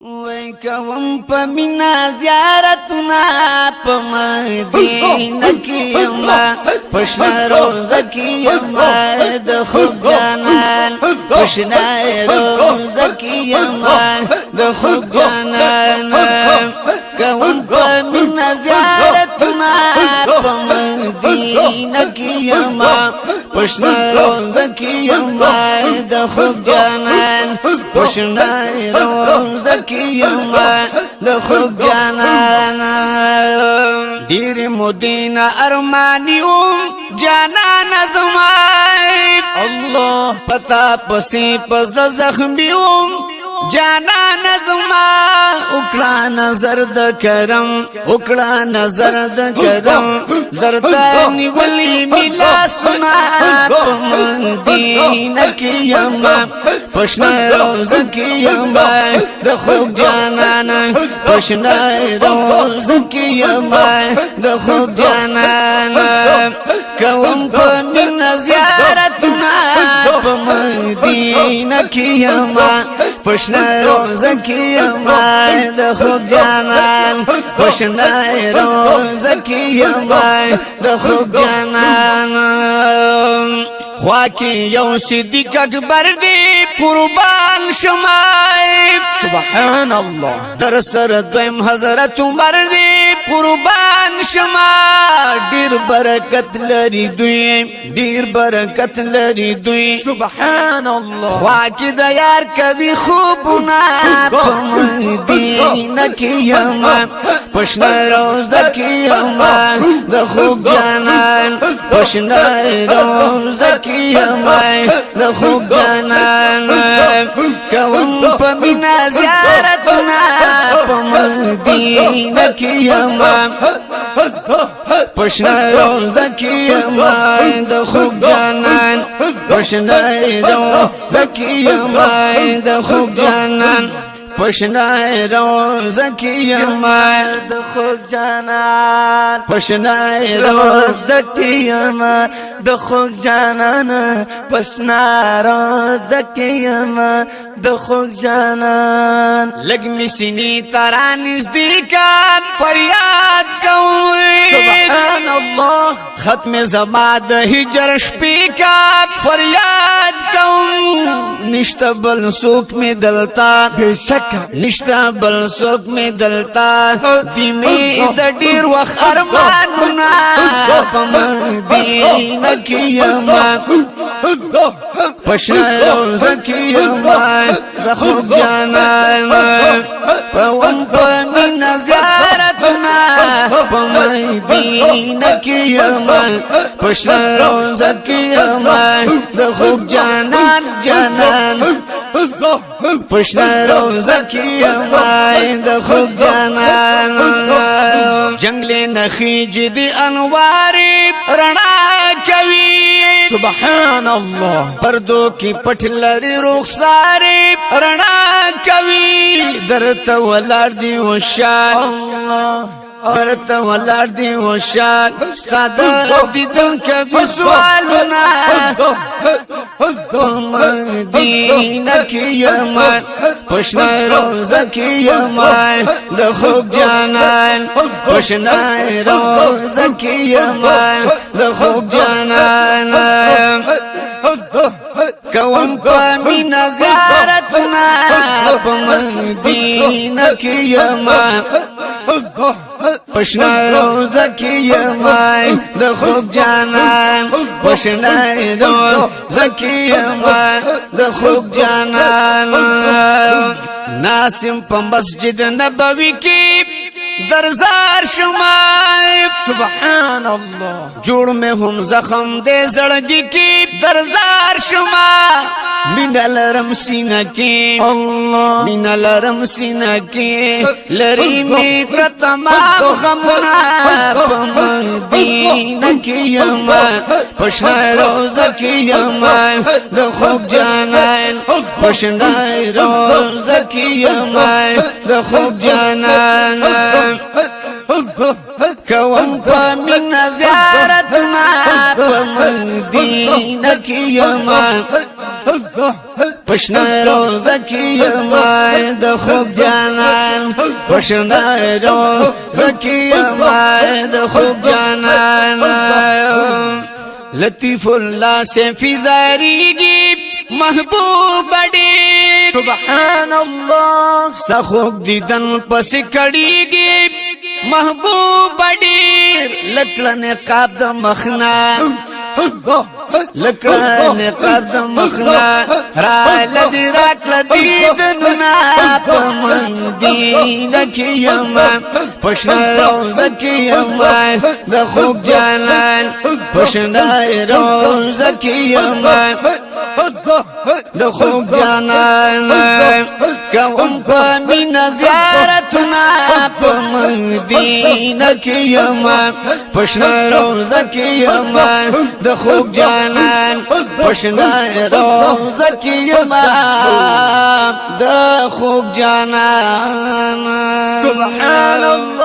وای کوم په مینا زیارتنا په مدینه کې ما پښنا روزه کې ما د خوب جانان پښنا روزه کې ما د خوب جانان کوم په مینا زیارتنا په مدینه کې ما پښنا روزه کې ما د خوب جانان پښنا روزه کیما د خوب جانان دیر مدینہ ارمانیوم جانان زمای الله پتا پسی پزر زخمیوم جانان زما اکڑا نظر د کرم اکڑا نظر د کرم زرتانی ولی ملا سنا مدینہ کی یما پشنا روز کی یما د خوب جانان پشنا روز کی یما د خوب جانان کوم په من زیارتنا په مدینہ کی یما پشنا روزه کیما د خوب جانان پشنا روزه کیما د خوب جانان خوا کی یو صدیق اکبر دی قربان شمای سبحان الله در سر دویم حضرت عمر دی قربان شما ډیر برکت لري دوی ډیر برکت لري دوی سبحان الله خوا کی د یار کبي خوبنا په مدینه کې یما پښنا روزه کې یما د خوب جانان پښنا روزه کې یما د خوب جانان کوم په مینا زیارتنا په مدینه کې یما پښنا روزه کې یما د خوب جانان پښنا روزه کې یما د خوب جانان پښنا روزه کې یما د خوب جانان پښنا روزه کې یما د خوب جانان پښنا روزه کې یما د خوب جانان لګ می سینې ترانز دی کا فریاد کوي سبحان الله ختم زما د هجر شپې کا فریاد کوم نشته بل سوک می دلتا بشک نشته بل سوک می دلتا دی می د ډیر وخت ارمانونه په مدینه کې یما پښنا روزه کې یما د خوب جانان پون په مینا زیارتنا په مدینه کې یما پښنا روزه کې یما د خوب جانان جانان پښنا روزه کې یما د خوب جانان جنگل نخی جدي انوار رڼا کوي سبحان الله پردو کی پټ لري رخسار رڼا کوي درته ولار دی وشان الله درته ولار دی وشان ستاد دیدن کبي سوالنا مدینه کې یما پښنا روزه کې یما د خوب جانان پښنا روزه کې یما د خوب جانان کوم په مینا زیارتنا په مدینه کې یما پښنا روزه کې یما د خوب جانان پښنا روزه کې یما د خوب جانان ناسم په مسجد نبوي کې درزار شمای سبحان الله جوړ مې هم زخم دې زړګي کې درزار شما مینل رم سینه کې الله مینل رم سینه کې لری می تمام غمنا په مدینه کې یما پښنا روزه کې یما د خوب جانان پښنا روزه کې یما د خوب جانان کوم په مینا زیارتنا په مدینه کې یما پشنا روزه کې ما د خوب جانان پشنا روزه کې ما د خوب جانان لطیف الله سے فزاریږي محبوب ډېر سبحان الله ستا خوب دیدن پس کړيږي محبوب ډېر لکړه نقاب د مخنا لکړه نقاب د مخنا را لدی راکړه دیدنونه په مدینه کې یما پښنا روزه کې یما د خوب جانان پښنا روزه کې یما د خوب جانان کوم په مینا زیارتنا په مدینه کې یما پښنا روزه کې یما د خوب جانان پښنا روزه کې یما د خوب جانان سبحان الله